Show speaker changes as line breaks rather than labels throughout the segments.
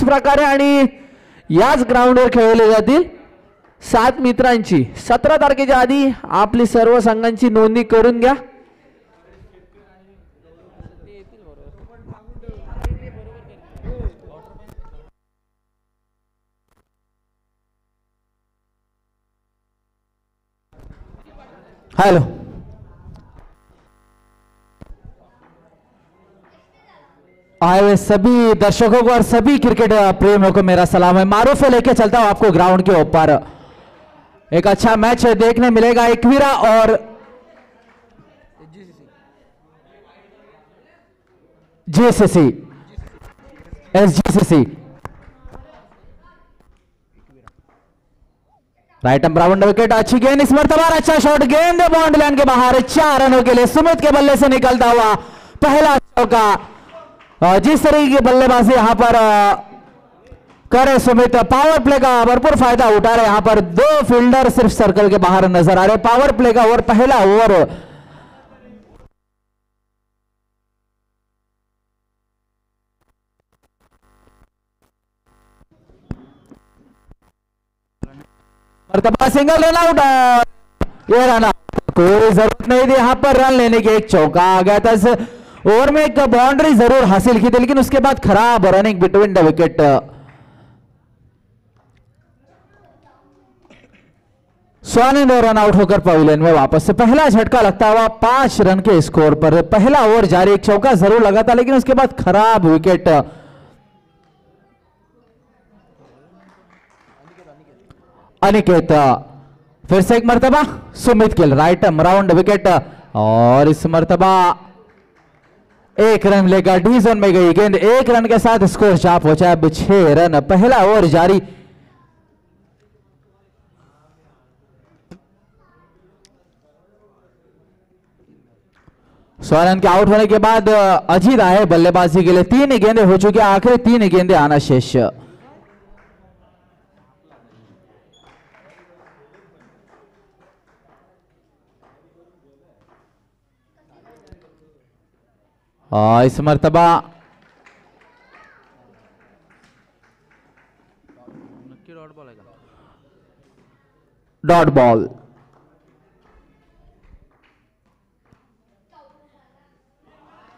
प्रकारे आणि याच ग्राउंडवर खेळले जातील 7 मित्रांची. 17 तारखेच्या आधी आपली सर्व संघांची नोंदणी करून घ्या. हेलो, आए हुए सभी दर्शकों को और सभी क्रिकेट प्रेमियों को मेरा सलाम है. मारूफ लेके चलता हूं आपको ग्राउंड के ऊपर. एक अच्छा मैच देखने मिलेगा. एकवीरा और GCC SGCC. Right and round wicket. अच्छी गेंद इस मर्तबा. अच्छा शॉट. गेंद बाउंड्री लाइन के बाहर. 4 रनों के लिए सुमित के बल्ले से निकलता हुआ पहला चौका. जिस तरीके की बल्लेबाजी यहां पर करे सुमित, पावर प्ले का भरपूर फायदा उठा रहे. यहां पर 2 फील्डर सिर्फ सर्कल के बाहर नजर आ रहे. पावर प्ले का ओवर, पहला ओवर. मर्तबा सिंगल रन आउट. ये रन कोई जरूरत नहीं थी यहां पर रन लेने की. एक चौका आ गया था. इस ओवर में एक बाउंड्री जरूर हासिल की थी, लेकिन उसके बाद खराब running between the wicket. Swanand run out होकर पवेलियन में वापस से. पहला झटका लगता हुआ 5 रन के स्कोर पर. पहला ओवर जारी. एक चौका जरूर लगा था, लेकिन उसके बाद खराब विकेट. अनिकेत फिर से एक मर्तबा. Sumit Gill right round wicket. और इस मर्तबा 1 रन लेकर डी जोन में गई गेंद. 1 रन के साथ स्कोर चाप पहुंचा. अब 6 रन. पहला ओवर जारी. स्वरन के आउट होने के बाद अजीत आए बल्लेबाजी के लिए. 3 गेंदें हो चुकी है. आखिरी 3 गेंदें आना शेष. इस मर्तबा डॉट बॉल.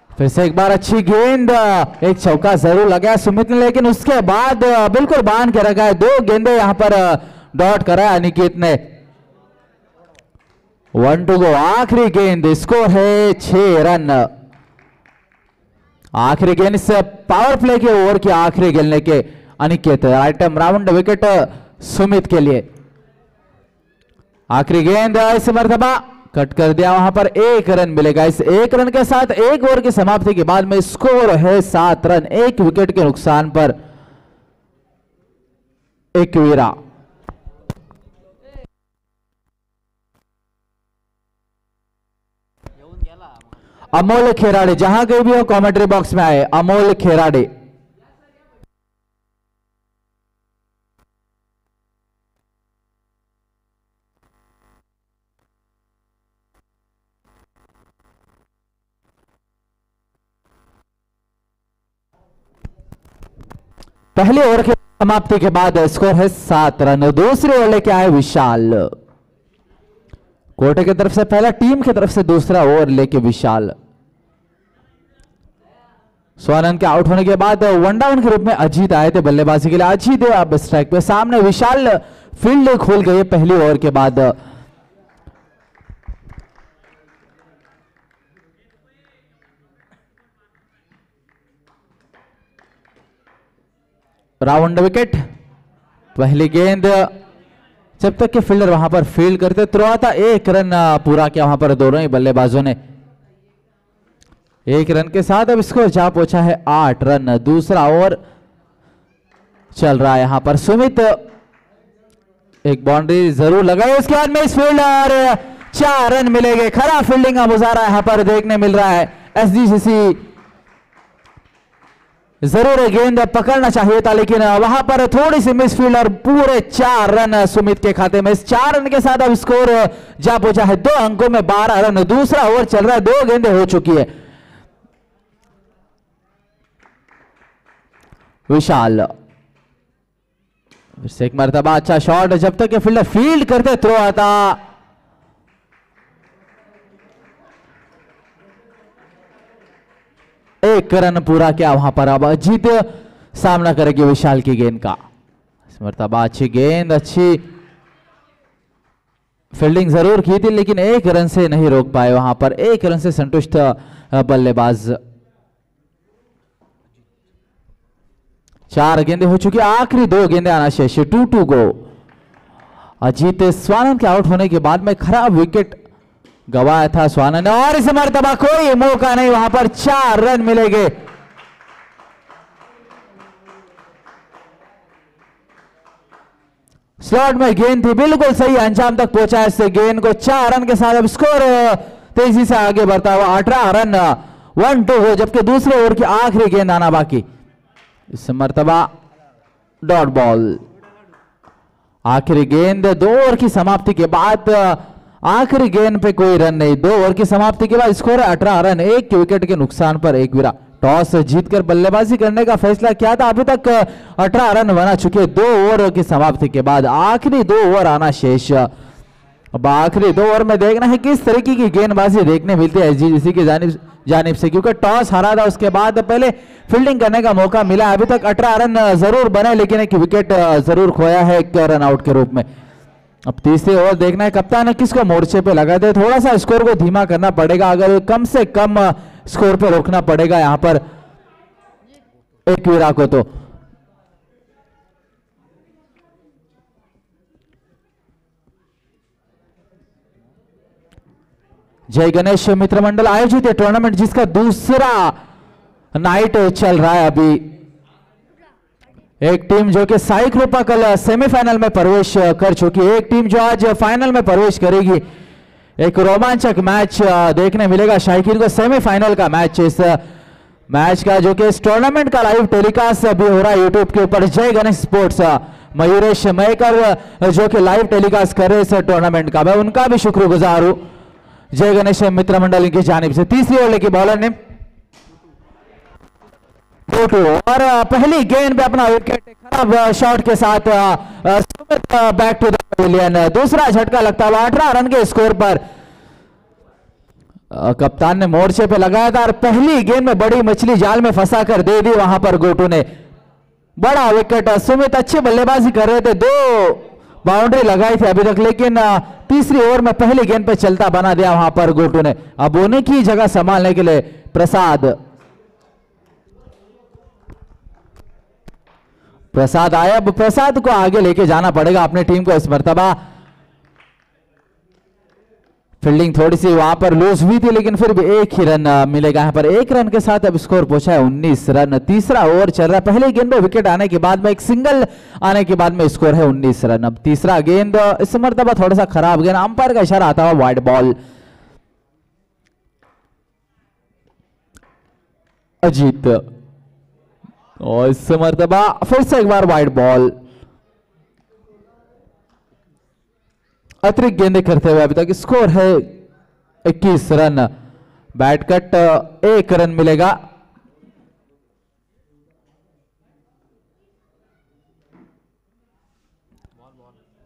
फिर से एक बार अच्छी गेंद. एक चौका जरूर लगा सुमित ने, लेकिन उसके बाद बिल्कुल बांध के रखा है. 2 गेंदें यहां पर डॉट करा अनिकेत ने. 1 टू गो. आखिरी गेंद. स्कोर है 6 रन. आखिरी गेंद इस पावर प्ले के ओवर की आखिरी गेंद लेके Aniket. Right round wicket Sumit के लिए. आखिरी गेंद इस मर्तबा कट कर दिया. वहां पर 1 रन मिलेगा. इस 1 रन के साथ 1 ओवर की समाप्ति के बाद में स्कोर है 7 रन. 1 विकेट के नुकसान पर एकवीरा. अमोल खेराड़े जहां कहीं भी हो कमेंट्री बॉक्स में आए. अमोल खेराड़े. पहले ओवर की समाप्ति के बाद स्कोर है 7 रन. दूसरे ओवर लेके आए विशाल. कोटे की तरफ से पहला, टीम की तरफ से दूसरा ओवर लेके विशाल. स्वानंद के आउट होने के बाद 1 डाउन के रूप में अजीत आए थे बल्लेबाजी के लिए. अजीत अब स्ट्राइक पे. सामने विशाल. फील्ड खोल गई पहली ओवर के बाद. Round wicket. पहली गेंद जब तक के फील्डर वहां पर फील्ड करते तुरंत 1 रन पूरा किया वहां पर दोनों ही बल्लेबाजों ने. 1 रन के साथ अब स्कोर जा पहुंचा है 8 रन. दूसरा ओवर चल रहा है यहां पर. सुमित एक बाउंड्री जरूर लगाई. उसके बाद में इस फील्डर 4 रन मिलेंगे. खराब फील्डिंग का मुजाहरा यहां पर देखने मिल रहा है. एसजीसीसी जरूर गेंद पकड़ना चाहिए था, लेकिन वहां पर थोड़ी सी मिसफील्ड और पूरे 4 रन सुमित के खाते में. इस 4 रन के साथ अब स्कोर जा पहुंचा है 2 अंकों में 12 रन. दूसरा ओवर चल रहा है. 2 गेंदें हो चुकी है. विशाल फिर से एक मरतबा अच्छा शॉट, जब तक ये फील्डर फील्ड करते थ्रो आता। एक रन पूरा किया वहां पर। अब अजीत सामना करेगी विशाल की गेंद का। इस मरतबा अच्छी गेंद, अच्छी फील्डिंग जरूर की थी, लेकिन एक रन से नहीं रोक पाए वहां पर। एक रन से संतुष्ट बल्लेबाज। 4 गेंदें हो चुकी, आखिरी 2 गेंदें आना शेष। 2 गो। अजीत स्वानंद के आउट होने के बाद में खराब विकेट गवाया था स्वानंद ने, और इस मरतबा कोई मौका नहीं वहां पर। 4 रन मिलेंगे। स्लॉट में गेंद थी, बिल्कुल सही अंजाम तक पहुंचा इस गेंद को। 4 रन के साथ अब स्कोर तेजी से आगे बढ़ता हुआ। 18 रन 1-2 हो, जबकि दूसरे ओवर की आखिरी गेंद आना बाकी। इस मरतबा डॉट बॉल। आखिरी गेंद 2 ओवर की समाप्ति के बाद, आखिरी गेंद पे कोई रन नहीं। 2 ओवर की समाप्ति के बाद स्कोर है 18 रन, 1 विकेट के नुकसान पर 1 विकेट। टॉस जीतकर बल्लेबाजी करने का फैसला किया था। अभी तक 18 रन बना चुके 2 ओवर की समाप्ति के बाद। आखिरी 2 ओवर आना शेष। अब आखिरी 2 ओवर में देखना है किस तरीके की गेंदबाजी देखने मिलती है एसजीजीसी की जानिब से, क्योंकि टॉस हारा था, उसके बाद पहले फील्डिंग करने का मौका मिला। अभी तक 18 रन जरूर बने, लेकिन 1 विकेट जरूर खोया है 1 रन आउट के रूप में। अब तीसरे ओवर देखना है कप्तान किसको मोर्चे पे लगा दे। थोड़ा सा स्कोर को धीमा करना पड़ेगा, अगर कम से कम स्कोर पे रोकना पड़ेगा यहां पर 1 विकेट को। तो जय गणेश मित्र मंडल आयोजित है टूर्नामेंट, जिसका दूसरा नाइट चल रहा है अभी। एक टीम जो कि साई कृपा कल सेमीफाइनल में प्रवेश कर चुकी है, एक टीम जो आज फाइनल में प्रवेश करेगी। एक रोमांचक मैच देखने मिलेगा शायकीन को, सेमीफाइनल का मैच। इस मैच का जो कि इस टूर्नामेंट का लाइव टेलीकास्ट भी हो रहा है यूट्यूब के ऊपर। जय गणेश स्पोर्ट्स मयूरेश मयकर जो कि लाइव टेलीकास्ट कर रहे हैं इस टूर्नामेंट का, मैं उनका भी शुक्रगुजार हूं जय गणेश मित्र मंडल की जानिब से। तीसरी ओवर लेके बॉलर ने और पहली गेंद पे अपना विकेट खराब शॉट के साथ Sumit back to the pavilion. दूसरा झटका लगता हुआ 18 रन के स्कोर पर कप्तान ने मोर्चे पे लगाया था, और पहली गेंद में बड़ी मछली जाल में फंसा कर दे दी वहां पर गोटू ने। बड़ा विकेट। सुमित अच्छी बल्लेबाजी कर रहे थे, 2 बाउंड्री लगाई थी अभी तक, लेकिन तीसरी ओवर में पहली गेंद पे चलता बना दिया वहां पर गोटू ने। अब उन्हीं की जगह संभालने के लिए प्रसाद आया। अब प्रसाद को आगे लेके जाना पड़ेगा अपनी टीम को इस मर्तबा। फील्डिंग थोड़ी सी वहां पर लूज हुई थी, लेकिन फिर भी 1 ही रन मिलेगा यहां पर। 1 रन के साथ अब स्कोर पहुंचा है 19 रन। तीसरा ओवर चल रहा है, पहले गेंद में विकेट आने के बाद में एक सिंगल आने के बाद में स्कोर है 19 रन। अब तीसरा गेंद इस मर्तबा थोड़ा सा खराब गेंद, अंपायर का इशारा आता हुआ वाइड बॉल। अजीत और इस मर्तबा फिर से एक बार वाइड बॉल। अतिरिक्त गेंदें करते हुए अभी तक स्कोर है 21 रन। बैट कट 1 रन मिलेगा।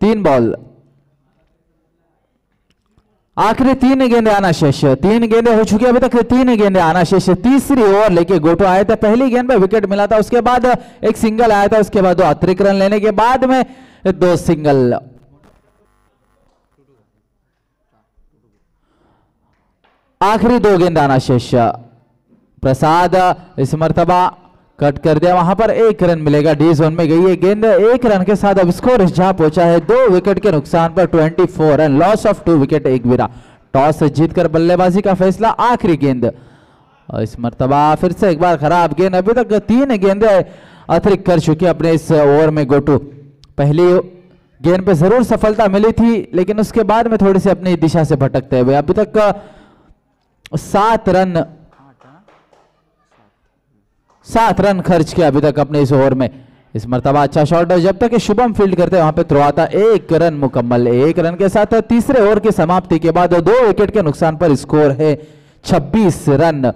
तीन बॉल, आखिरी 3 गेंदें आना शेष। 3 गेंदें हो चुकी है अभी तक, 3 गेंदें आना शेष। तीसरी ओवर लेके गोटो आए थे, पहली गेंद पे विकेट मिला था, उसके बाद एक सिंगल आया था, उसके बाद 2 अतिरिक्त रन लेने के बाद में 2 सिंगल। आखिरी 2 गेंद आना शेष। प्रसाद इस मर्तबा कट कर दिया, वहां पर 1 रन मिलेगा। डी जोन में गई है गेंद। 1 रन के साथ अब स्कोर जहां पहुंचा है 2 विकेट के नुकसान पर 24 run. Loss of 2 wicket 1 wicket. Toss जीतकर बल्लेबाजी का फैसला। आखिरी गेंद इस मर्तबा फिर से एक बार खराब गेंद। अभी तक 3 गेंदें अतिरिक्त कर चुकी अपने इस ओवर में गोटू। पहली गेंद पे जरूर सफलता मिली थी, लेकिन उसके बाद में थोड़ी सी अपनी दिशा से भटकते हुए अभी तक 7 रन खर्च किया अभी तक अपने इस ओवर में। इस मर्तबा अच्छा शॉट है, जब तक शुभम फील्ड करते वहां पे थ्रो आता। 1 रन मुकम्मल। 1 रन के साथ तीसरे ओवर की समाप्ति के बाद 2 विकेट के नुकसान पर स्कोर है 26 रन।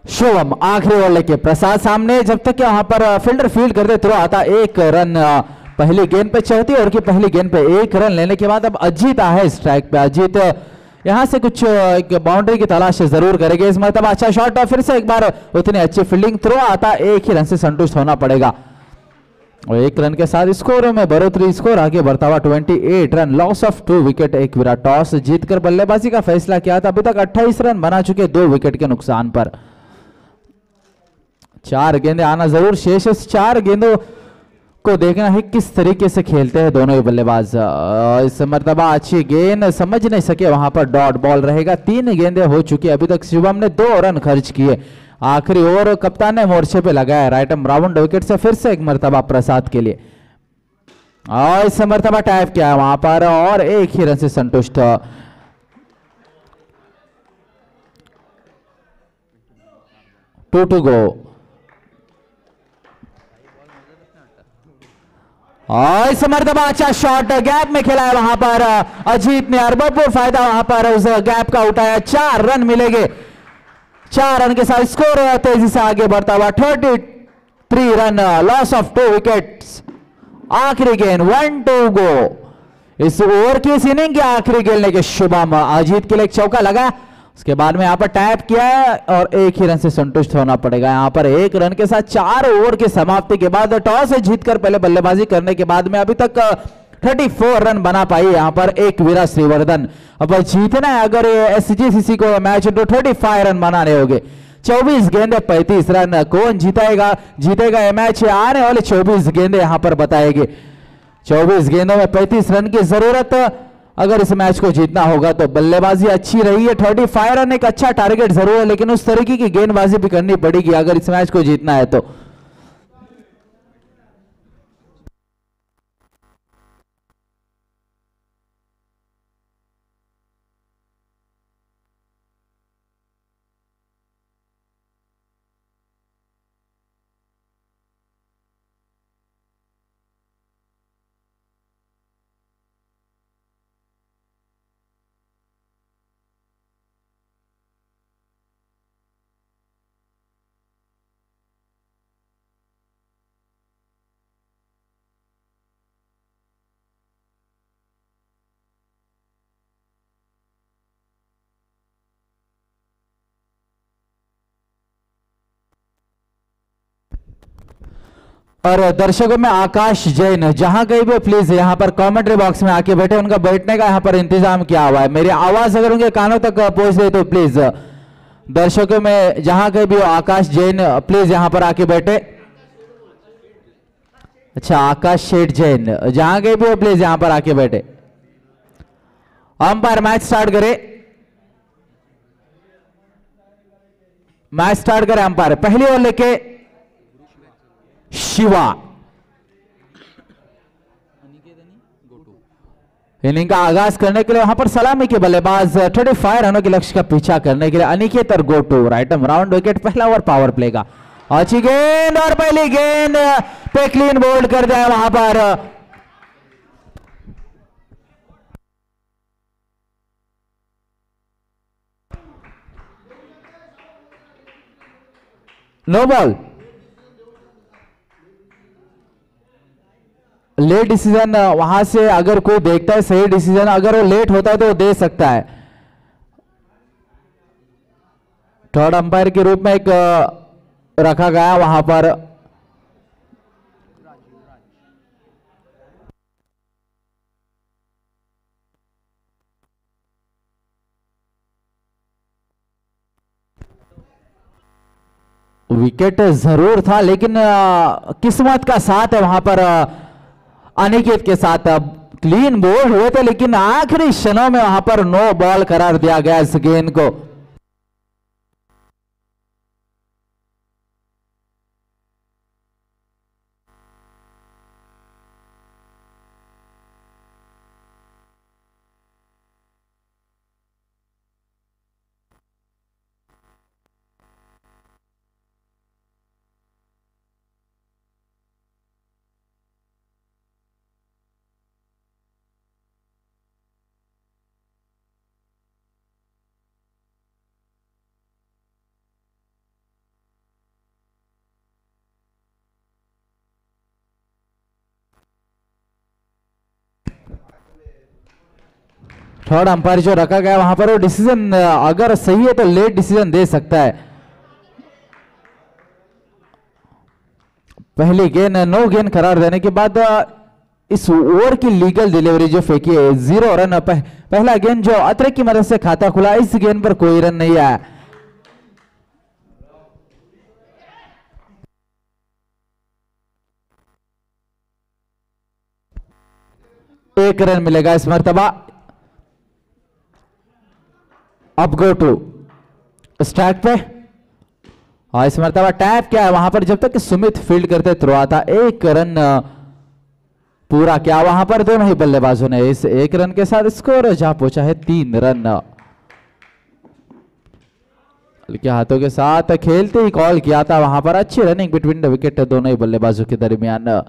शुभम आखिरी ओवर लेके प्रसाद सामने, जब तक वहां पर फील्डर फील्ड करते थ्रो आता, एक रन पहली गेंद पे चौथी ओवर की पहली गेंद पे एक रन लेने के बाद अब अजीत है स्ट्राइक पे। अजीत यहां से कुछ एक बाउंड्री की तलाश जरूर करेंगे इस मरतबा। अच्छा शॉट, फिर से एक बार उतनी अच्छी फील्डिंग, थ्रो आता, एक ही रन से संतुष्ट होना पड़ेगा और एक रन के साथ स्कोर में बढ़ोतरी, स्कोर आगे बढ़ता हुआ 28 रन, लॉस ऑफ 2 विकेट। एक विराट टॉस जीतकर बल्लेबाजी का फैसला किया था, अभी तक 28 रन बना चुके 2 विकेट के नुकसान पर। 4 गेंदें आना जरूर शेष है, 4 गेंदों को देखना है किस तरीके से खेलते हैं दोनों ही बल्लेबाज। इस मर्तबा अच्छी गेंद समझ नहीं सके, वहां पर डॉट बॉल रहेगा। 3 गेंदें हो चुकी, अभी तक शुभम ने 2 रन खर्च किए। आखिरी ओवर कप्तान ने मोर्चे पे लगाया, राइट एंड राउंड विकेट से फिर से एक मर्तबा प्रसाद के लिए, और इस मर्तबा टैप किया वहां पर और एक ही रन से संतुष्ट। टू गो, और इस मर्तबा अच्छा शॉट गैप में खेला है वहां पर अजीत ने, भरपूर फायदा वहां पर उस गैप का उठाया। 4 रन मिलेंगे, 4 रन के साथ स्कोर तेजी से आगे बढ़ता हुआ 33 रन, लॉस ऑफ 2 विकेट्स। आखिरी गेंद 1-2 गो। इस ओवर की इस इनिंग की आखिरी गेंद लेके शुभम, अजीत के लिए एक चौका लगा, उसके बाद में यहां पर टैप किया है और एक ही रन से संतुष्ट होना पड़ेगा। यहां पर 1 रन के साथ 4 ओवर की समाप्ति के बाद टॉस जीतकर पहले बल्लेबाजी करने के बाद में अभी तक 34 रन बना पाई यहां पर एक वीरा श्रीवर्धन। अब जीतना है अगर एसजीसीसी को मैच तो 35 रन बनाने होंगे। 24 गेंदे 35 रन, कौन जीतेगा ये मैच, आने वाले 24 गेंदे यहां पर बताएंगे। 24 गेंदों में 35 रन की जरूरत, अगर इस मैच को जीतना होगा तो बल्लेबाजी अच्छी रही है। 35 रन एक अच्छा टारगेट जरूर है, लेकिन उस तरीके की गेंदबाजी भी करनी पड़ेगी अगर इस मैच को जीतना है तो। और दर्शकों में आकाश जैन जहां कहीं भी प्लीज यहां पर कमेंट्री बॉक्स में आके बैठे, उनका बैठने का यहां पर इंतजाम किया हुआ है। मेरी आवाज अगर उनके कानों तक पहुंच रही तो प्लीज दर्शकों में जहां कहीं भी हो, आकाश जैन प्लीज यहां पर आके बैठे। अच्छा आकाश शेठ जैन जहां कहीं भी हो प्लीज यहां पर आके बैठे। अंपायर मैच स्टार्ट करे, मैच स्टार्ट करे अंपायर। पहली ओवर लेके शिवा, इनिंग का आगाज करने के लिए वहां पर सलामी के बल्लेबाज 35 रनों के लक्ष्य का पीछा करने के लिए अनिकेत और गोटू, राइट राउंड विकेट। पहला ओवर पावर प्ले का, अच्छी गेंद और पहली गेंद पे क्लीन बोल्ड कर दिया वहां पर। नो बॉल, लेट डिसीजन वहां से अगर कोई देखता है सही डिसीजन, अगर वो लेट होता है तो वो दे सकता है। थर्ड अंपायर के रूप में एक रखा गया वहां पर। विकेट जरूर था लेकिन किस्मत का साथ है वहां पर अनिकेत के साथ। क्लीन बोल्ड हुए थे लेकिन आखिरी क्षणों में वहां पर नो बॉल करार दिया गया इस गेंद को। थर्ड अंपायर जो रखा गया वहां पर वो डिसीजन अगर सही है तो लेट डिसीजन दे सकता है। पहली गेंद नो गेंद करार देने के बाद इस ओवर की लीगल डिलीवरी जो फेंकी है 0 रन। पहला गेंद जो अतरे की मदद से खाता खुला, इस गेंद पर कोई रन नहीं आया। एक रन मिलेगा इस मर्तबा। अब गो टू स्ट्राइक पे और इस मर्तबा टैप क्या है वहां पर, जब तक सुमित फील्ड करते थ्रो आता। एक रन पूरा क्या वहां पर दोनों ही बल्लेबाजों ने इस एक रन के साथ स्कोर जा पहुंचा है 3 रन। हल्के हाथों के साथ खेलते ही कॉल किया था वहां पर। अच्छी रनिंग बिटवीन द विकेट दोनों ही बल्लेबाजों के दरमियान।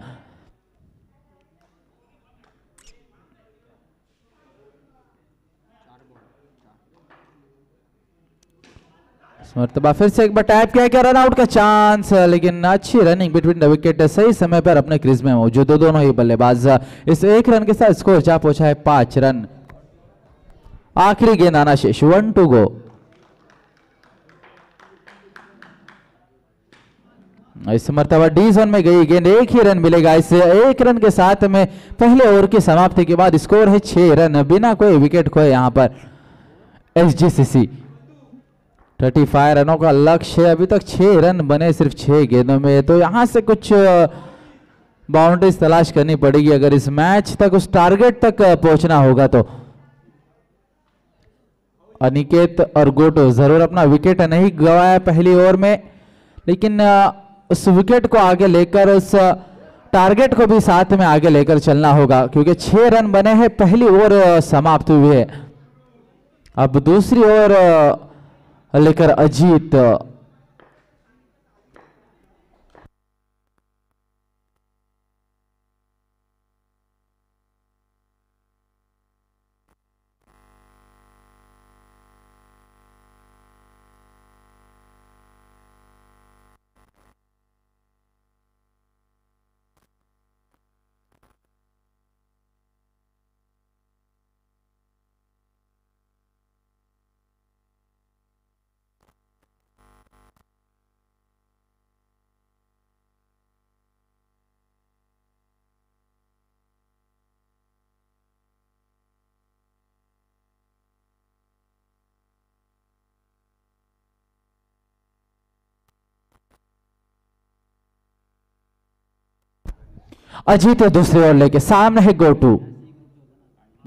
मर्तबा फिर से एक बार टैप किया क्या, रन आउट का चांस, लेकिन अच्छी रनिंग बिटवीन द विकेट, सही समय पर अपने क्रीज में मौजूद दोनों ही बल्लेबाज। इस एक रन के साथ स्कोर जा पहुंचा है 5 रन। आखिरी गेंद आना शेष, 1 टू गो। इस मर्तबा डी जोन में गई गेंद, एक ही रन मिलेगा। इस एक रन के साथ में पहले ओवर की समाप्ति के बाद स्कोर है 6 रन बिना कोई विकेट खोए। यहां पर एसजीसीसी 35 रनों का लक्ष्य है। अभी तक 6 रन बने सिर्फ 6 गेंदों में, तो यहां से कुछ बाउंड्रीज तलाश करनी पड़ेगी अगर इस मैच तक उस टारगेट तक पहुंचना होगा तो। अनिकेत और गोटो जरूर अपना विकेट नहीं गंवाया पहली ओवर में, लेकिन उस विकेट को आगे लेकर उस टारगेट को भी साथ में आगे लेकर चलना होगा, क्योंकि 6 रन बने हैं, पहली ओवर समाप्त हुई है। अब दूसरी ओवर लेकर अजीत। अजीत दूसरी ओर लेके सामने है गोटू।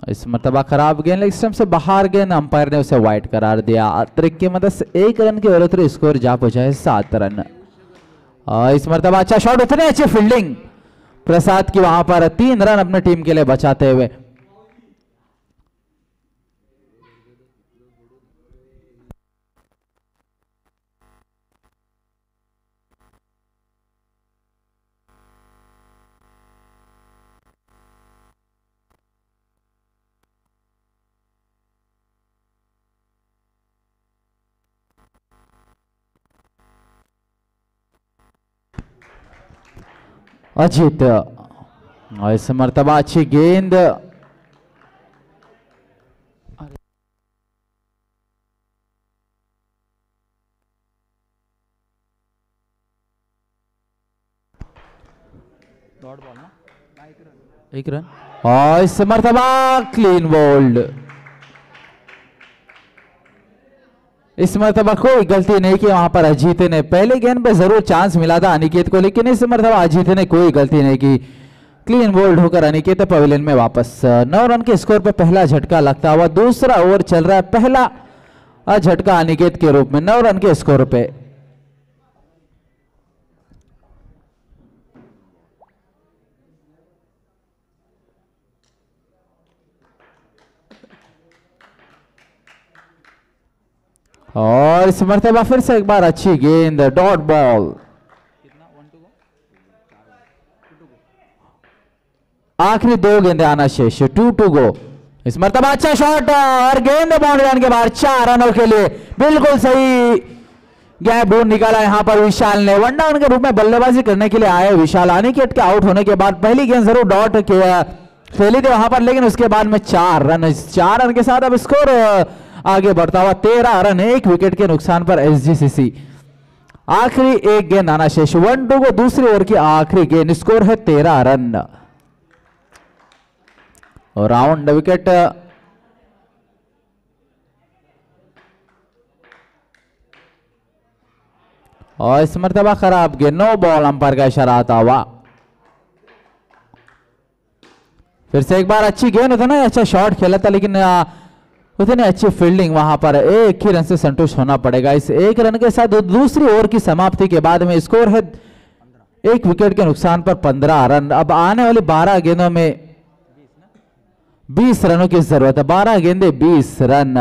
इस मर्तबा खराब गेंद, लेग स्टंप से बाहर गेंद, अंपायर ने उसे वाइड करार दिया। अतिरिक्त की मदद से 1 रन के बदौलत स्कोर जा पहुंचा है 7 रन। इस मर्तबा अच्छा शॉट, उतनी अच्छी फील्डिंग प्रसाद की वहां पर, 3 रन अपने टीम के लिए बचाते हुए। अजीत इस मर्तबा अच्छी गेंद, एक रन और इस मर्तबा क्लीन बोल्ड। इस मर्तबा कोई गलती नहीं की वहां पर अजीत ने। पहले गेंद पे जरूर चांस मिला था अनिकेत को, लेकिन इस मर्तबा अजीत ने कोई गलती नहीं की। क्लीन बोल्ड होकर अनिकेत पवेलियन में वापस। 9 रन के स्कोर पे पहला झटका लगता हुआ दूसरा ओवर चल रहा है, पहला झटका अनिकेत के रूप में 9 रन के स्कोर पे। और इस मर्तबा फिर से एक बार अच्छी गेंद, डॉट बॉल। आखिरी 2 गेंदें आना शेष, 2 टू गो। इस मर्तबा अच्छा शॉट और गेंद बाउंड्री लाइन के बाहर, 4 रनों के लिए बिल्कुल सही गैप ढूंढ निकाला यहां पर विशाल ने। 1 डाउन के रूप में बल्लेबाजी करने के लिए आए विशाल। अनिकेत के आउट होने के बाद पहली गेंद जरूर डॉट किया खेली थी वहां पर, लेकिन उसके बाद में 4 रन, 4 रन के साथ अब स्कोर आगे बढ़ता हुआ 13 रन, 1 विकेट के नुकसान पर एसजीसीसी। आखिरी एक गेंद आना शेष, 1-2 को दूसरी ओवर की आखिरी गेंद, स्कोर है 13 रन और राउंड विकेट। और इस मरतबा खराब गेंद, नो बॉल, अंपायर का इशारा आता हुआ। फिर से एक बार अच्छी गेंद, उतना अच्छा शॉट खेला था, लेकिन उतनी अच्छी फील्डिंग वहां पर, एक ही रन से संतुष्ट होना पड़ेगा। इस एक रन के साथ दूसरी ओवर की समाप्ति के बाद में स्कोर है 1 विकेट के नुकसान पर 15 रन। अब आने वाली 12 गेंदों में 20 रनों की जरूरत है, 12 गेंदे 20 रन।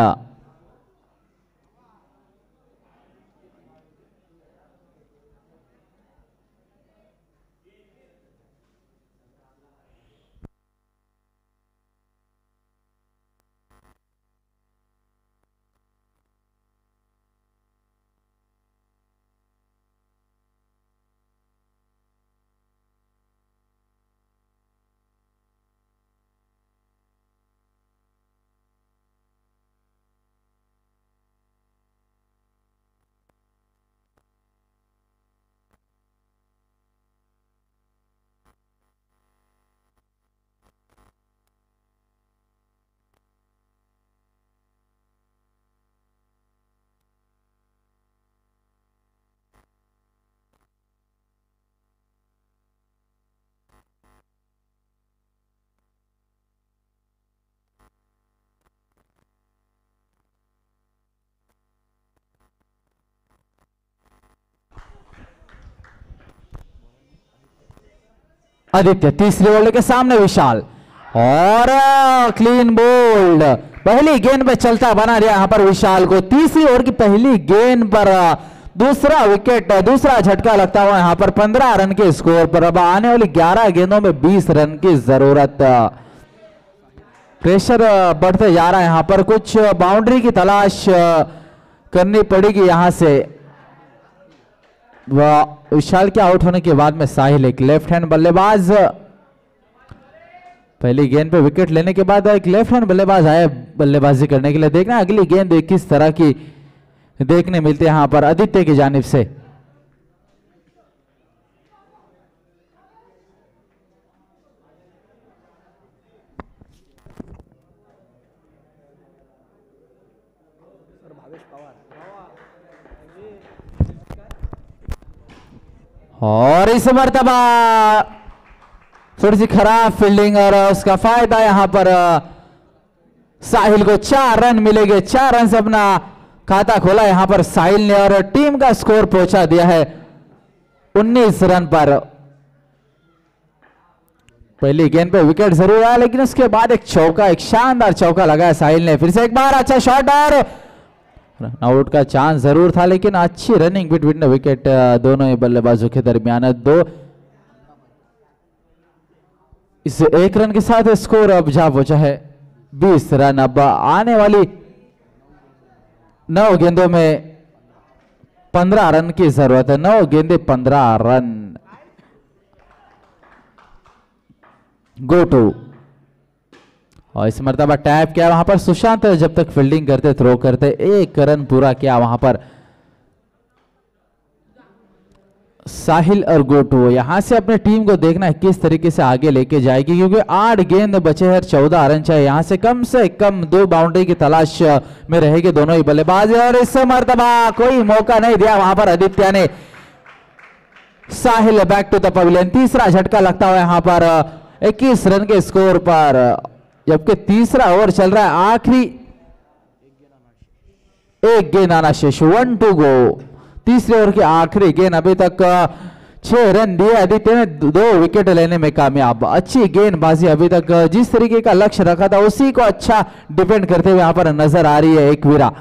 आदित्य तीसरी ओवर के सामने, विशाल और क्लीन बोल्ड, पहली गेंद पे चलता बना दिया यहां पर विशाल को। तीसरी ओवर की पहली गेंद पर दूसरा विकेट, दूसरा झटका लगता हुआ यहां पर 15 रन के स्कोर पर। अब आने वाली 11 गेंदों में 20 रन की जरूरत। प्रेशर बढ़ते जा रहा है यहां पर, कुछ बाउंड्री की तलाश करनी पड़ेगी यहां से। विशाल के आउट होने के बाद में साहिल, एक लेफ्ट हैंड बल्लेबाज, पहली गेंद पे विकेट लेने के बाद एक लेफ्ट हैंड बल्लेबाज आया बल्लेबाजी करने के लिए। देखना अगली गेंद किस तरह की देखने मिलती है यहां पर आदित्य की जानिब से। और इस मर्तबा थोड़ी सी खराब फील्डिंग और उसका फायदा यहां पर साहिल को। 4 रन मिलेंगे, 4 रन से अपना खाता खोला यहां पर साहिल ने और टीम का स्कोर पहुंचा दिया है 19 रन पर। पहली गेंद पे विकेट जरूर आया, लेकिन उसके बाद एक चौका, एक शानदार चौका लगाया साहिल ने। फिर से एक बार अच्छा शॉट और आउट का चांस जरूर था, लेकिन अच्छी रनिंग बिटवीन द विकेट दोनों ही बल्लेबाजों के दरमियान। इस 1 रन के साथ स्कोर अब जा पहुंचा है 20 रन। अब आने वाली 9 गेंदों में 15 रन की जरूरत है, 9 गेंदे 15 रन। गो टू, और इस मर्तबा टैप किया वहां पर सुशांत, जब तक फील्डिंग करते, थ्रो करते, 1 रन पूरा किया वहां पर साहिल और गोटू। यहां से अपने टीम को देखना है किस तरीके से आगे लेके जाएगी, क्योंकि 8 गेंद बचे हैं, 14 रन चाहिए। यहां से कम 2 बाउंड्री की तलाश में रहेंगे दोनों ही बल्लेबाज। और इस मर्तबा कोई मौका नहीं दिया वहां पर आदित्य ने। साहिल बैक टू द पवेलियन, तीसरा झटका लगता हुआ यहां पर 21 रन के स्कोर पर, जबकि तीसरा ओवर चल रहा है, आखिरी एक गेंद आना शेष, 1 to go। तीसरे ओवर की आखिरी गेंद, अभी तक 6 रन दिए आदित्य ने, 2 विकेट लेने में कामयाब। अच्छी गेंदबाजी, अभी तक जिस तरीके का लक्ष्य रखा था उसी को अच्छा डिफेंड करते हुए यहां पर नजर आ रही है एकवीरा।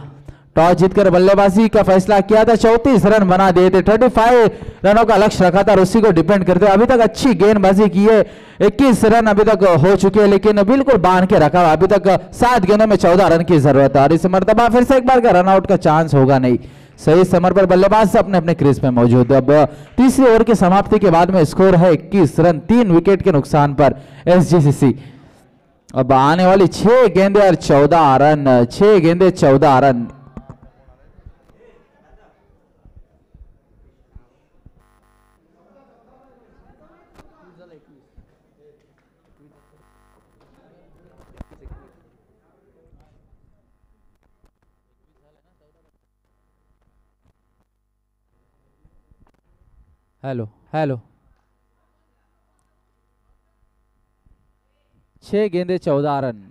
टॉस जीतकर बल्लेबाजी का फैसला किया था, 34 रन बना दिए थे, 35 रनों का लक्ष्य रखा था और उसी को डिपेंड करते हुए अभी तक अच्छी गेंदबाजी की है। 21 रन अभी तक हो चुके हैं, लेकिन बिल्कुल बांध के रखा हुआ। अभी तक 7 गेंदों में 14 रन की जरूरत है और इस मर्तबा फिर से एक बार का रनआउट का चांस होगा नहीं। सही समय पर बल्लेबाज अपने अपने क्रीज में मौजूद है। अब तीसरी ओवर की समाप्ति के बाद में स्कोर है 21 रन, 3 विकेट के नुकसान पर एसजीसीसी। अब आने वाली 6 गेंदे और 14 रन, 6 गेंदे 14 रन। Hello hello. 6 गेंदे 14 रन।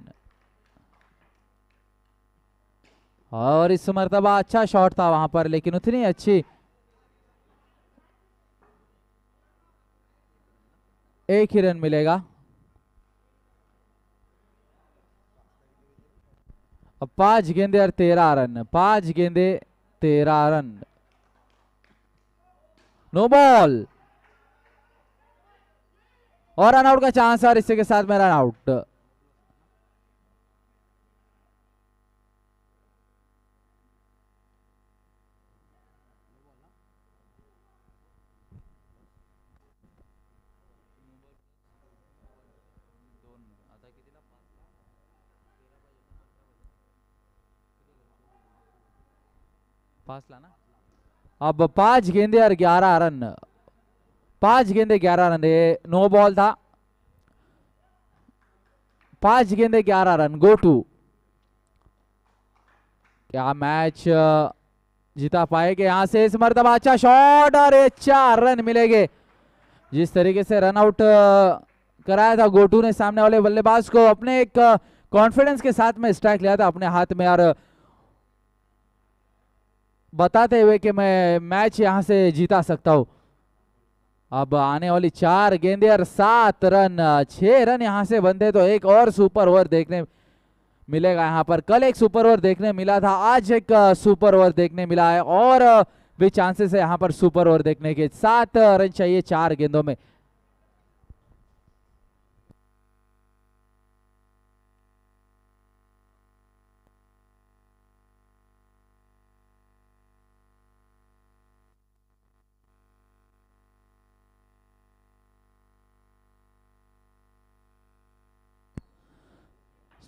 और इस मर्तबा अच्छा शॉट था वहां पर, लेकिन उतनी अच्छी, एक ही रन मिलेगा। अब 5 गेंदे और 13 रन, 5 गेंदे 13 रन। नो बॉल और रन आउट का चांस, और इसी के साथ में रन आउट। पास लाना। अब 5 गेंदे और 11 रन, 5 गेंदे 11 रन, ये नो बॉल था। 5 गेंदे 11 रन, गो टू। क्या मैच जीता पाएंगे यहां से? इस मर्तबा अच्छा शॉट और 4 रन मिलेंगे। जिस तरीके से रन आउट कराया था गोटू ने सामने वाले बल्लेबाज को, अपने एक कॉन्फिडेंस के साथ में स्ट्राइक लिया था अपने हाथ में, और बताते हुए कि मैं मैच यहां से जीता सकता हूं। अब आने वाली 4 गेंदे और 7 रन, 6 रन यहां से बनते तो एक और सुपर ओवर देखने मिलेगा यहां पर। कल एक सुपर ओवर देखने मिला था, आज एक सुपर ओवर देखने मिला है, और भी चांसेस है यहां पर सुपर ओवर देखने के। 7 रन चाहिए 4 गेंदों में।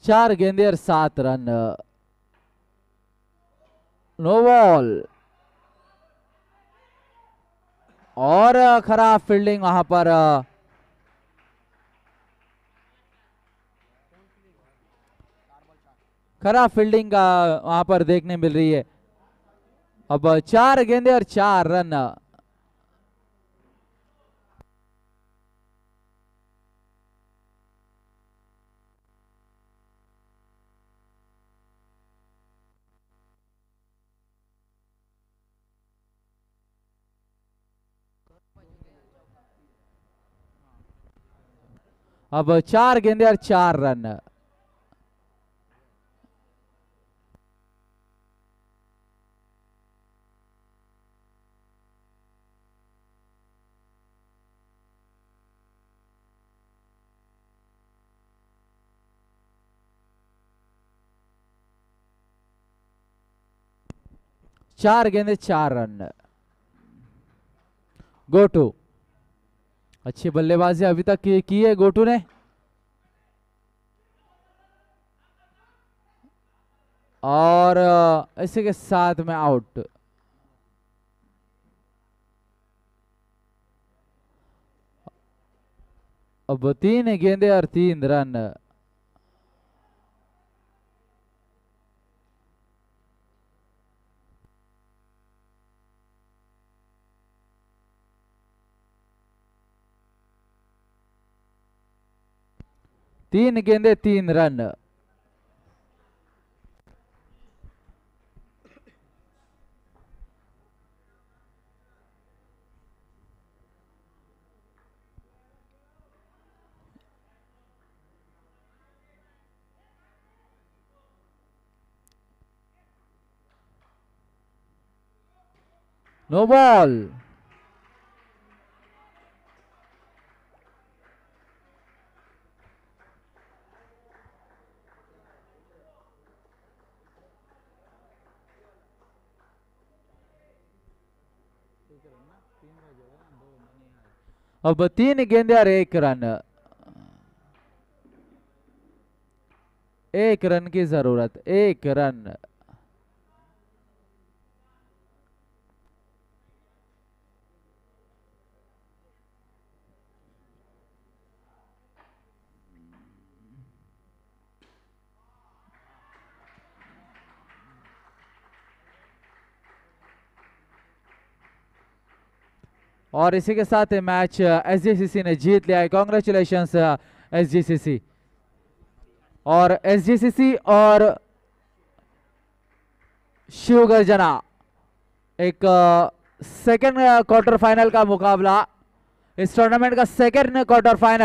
चार गेंदे और 7 रन, नो बॉल और खराब फील्डिंग वहां पर। खराब फील्डिंग वहां पर देखने मिल रही है। अब 4 गेंदे और 4 रन। अब 4 गेंदे और 4 रन। चार गेंदे 4 रन, गोटू। अच्छी बल्लेबाजी अभी तक की है गोटू ने, और इसी के साथ में आउट। अब 3 गेंदे और 3 रन। तीन गेंदे 3 रन। नो बॉल अब 3 गेंदे और 1 रन। 1 रन की जरूरत, 1 रन। और इसी के साथ मैच एसजीसीसी ने जीत लिया है। कॉन्ग्रेचुलेशंस एसजीसीसी। और एसजीसीसी और शिव गर्जना एक सेकंड क्वार्टर फाइनल का मुकाबला, इस टूर्नामेंट का सेकंड क्वार्टर फाइनल।